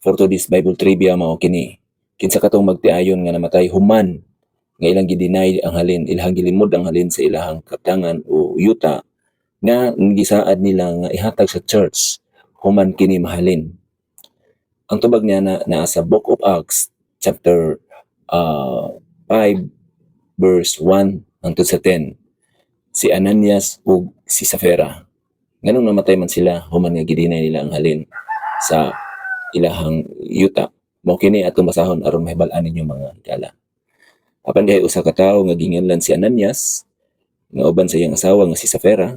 for today's Bible trivia mao kini. Kinsa katong magtiayon nga namatay human nga ilang gidinay ang halin, ilang gilimod ang halin sa ilahang kaptangan o yuta nga gisaad nila nga ihatag sa church human kini mahalin. Ang tubag niya na sa Book of Acts chapter 5 verse 1 hangtod sa 10. Si Ananias ug si Safira nganong namatay man sila human nga gidinay nila ang halin sa ilahang yuta. Mao kini atong basahon aron mahibal-an ninyo mga higala. Apan dihay usa ka tawo nga ginganlan si Ananias nga uban sa iyang asawa nga si Safira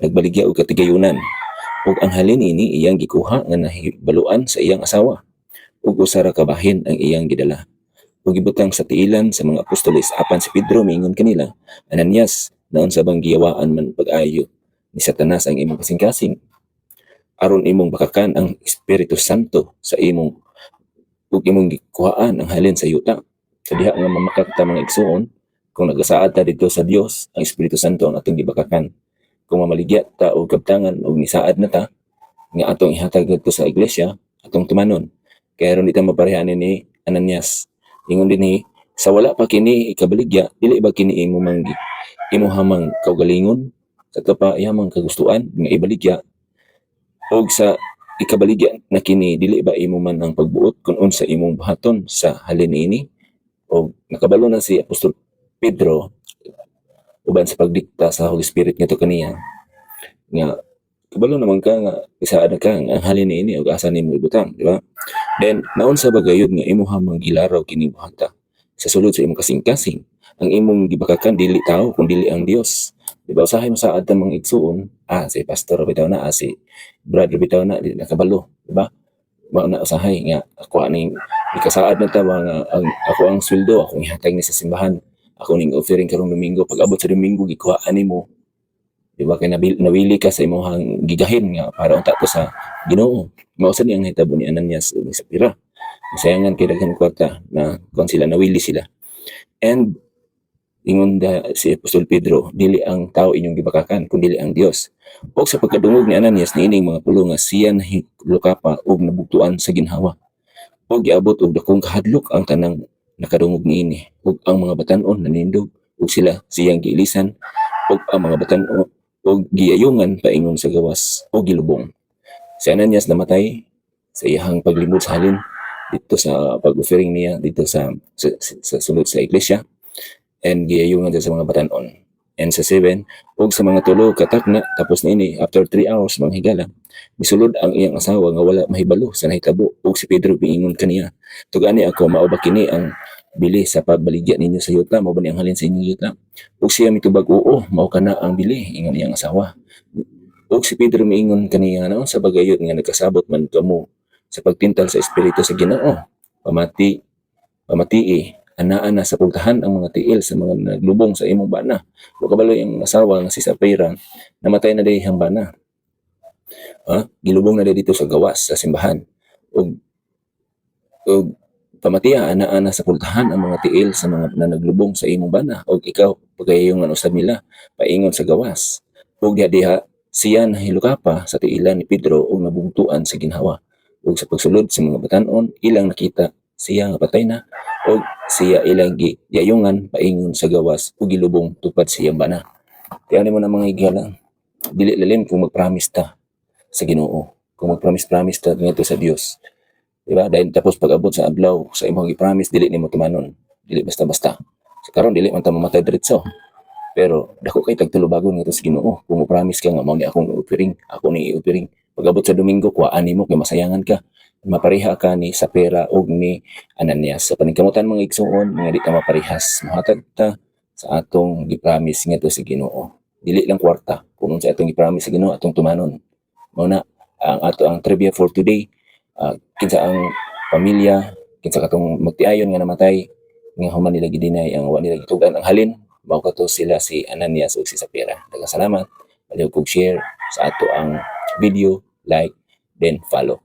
nagbaligya og katigayunan ug ang halin ini iyang gikuha nga nahibaluan sa iyang asawa ug usa ra ka bahin ang iyang gidala ug gibutang sa tiilan sa mga apostoles. Apan si Pedro miingon kanila, Ananias, naon sa bang giyawaan man pag-ayo ni Satanas ang imong kasing-kasing aron imong bakakan ang Espiritu Santo sa imong ug imong gikuhaan ang halin sa yuta. Sa diha nga mamakak ta mga igsuon, kung nagasaad ta dito sa Dios, ang Espiritu Santo ang atong gibakakan. Kung mamaligya ta og kabtangan ug nisaad na ta nga atong ihatag dito sa iglesia, atong tumanon. Kaya ron di ta maparehaan ni Ananias. Ingon dinhi, sa wala pa kini ikabaligya, dili ba kini imuhamang kaugalingon sa pa iyamang kagustuhan nga ibaligya og sa ikabaligya na kini dili ba imo man ang pagbuot kun unsa imong buhaton sa halin ini. O nakabalo na si Apostol Pedro uban sa pagdikta sa Holy Spirit ngadto kaniya nga kabalo naman ka nga isaad ka nga ang halin ini ug asa nimo ibutang, di ba? Then naon sa bagayod nga imuha manggilaraw kini buhata sa sulod sa imong kasing-kasing. Ang imong gibakakan dili tao kun dili ang Dios, di ba? Usahay mo sa adtong mga igsuon, si pastor bitaw na, si brother bitaw na, di nakabalo, di ba? Mao na usahay nga ako aning ikasaad na ta nga ako ang sweldo akong ihatag ni sa simbahan, ako ning offering karong Domingo, pag abot sa Domingo gikuhaan nimo, di ba? Kay nawili ka sa imong gigahin nga para unta to sa Ginoo. Mao sa niyang hitabo ni Ananias ug ni Safira. Masayangan kay daghan kwarta na kon sila nawili sila. And ingon si Apostol Pedro, dili ang tao inyong gibakakan kundi dili ang Dios. Og sa pagkadungog ni Ananias niining mga pulo nga siya nahilukapa og nabugtuan sa ginhawa. Og giabot og dakong kahadlok ang tanang nakadungog niini ug ang mga batan-on nanindog ug siyang giilisan ug ang mga batan-on og giyayungan paingon sa gawas o gilubong. Si Ananias namatay sa iyang paglimod sa halin dito sa pag-offering niya dito sa sulod sa iglesia, and giyayungan sa mga batan-on. And sa 7 ug sa mga tulo katakna tapos niini after 3 hours mga higala misulod ang iyang asawa nga wala mahibalo sa nahitabo ug si Pedro miingon kaniya, tugani ako mao ba kini ang bili sa pagbaligya ninyo sa yuta, mao ba ni ang halin sa inyong yuta? Ug siya mitubag, oo, mao kana ang bili, ingon iyang asawa. Ug si Pedro miingon kaniya, naon sa bagayot nga nagkasabot man kamo sa pagtintal sa Espiritu sa Ginoo, pamatii anaa na sa pultahan ang mga tiil sa mga naglubong sa imong bana. Ug kabalo yung asawa nga si Safira, namatay na dihang bana. Gilubong na dito sa gawas sa simbahan. Ug pamatiya anaa na sa pultahan ang mga tiil sa mga naglubong sa imong bana. Ug ikaw pagayong usab nila paingon sa gawas. Ug diha siya nahilukapa sa tiilan ni Pedro ug nabugtuan sa ginhawa. Ug sa pagsulod sa mga batan-on ilang nakita siya nga patay na ug siya ilang giyayungan paingon sa gawas ug gilubong tupad sa iyang bana. Kaya mo na mga higala, dili lalim kung magpromise ta sa Ginoo, kung magpromise ta ngadto sa Dios, di ba? Dahil tapos pag abot sa adlaw sa imong gi-promise dili nimo tumanon, dili basta-basta. Sa karon dili man ta mamatay diretso, pero dako kay tagtulubagon ngadto sa Ginoo. Kung mo-promise ka nga mao ni akong offering, ako ni i-offering, pag abot sa Domingo kuhaan nimo kay masayangan ka, mapareha ka ni Safira ug ni Ananias. Sa paningkamutan mga igsuon nga di ta maparehas, mohatag ta sa atong gi-promise ngadto sa Ginoo. Dili lang kwarta, kung sa atong gi-promise sa Ginoo atong tumanon. Mao na ang trivia for today. Kinsa ang pamilya, kinsa katong magtiayon nga namatay nga human nila gidinay ang wa nila gitugan ang halin, mao kato sila si Ananias ug si Safira. Daghang salamat. Paliw kog share sa ato ang video, like, then follow.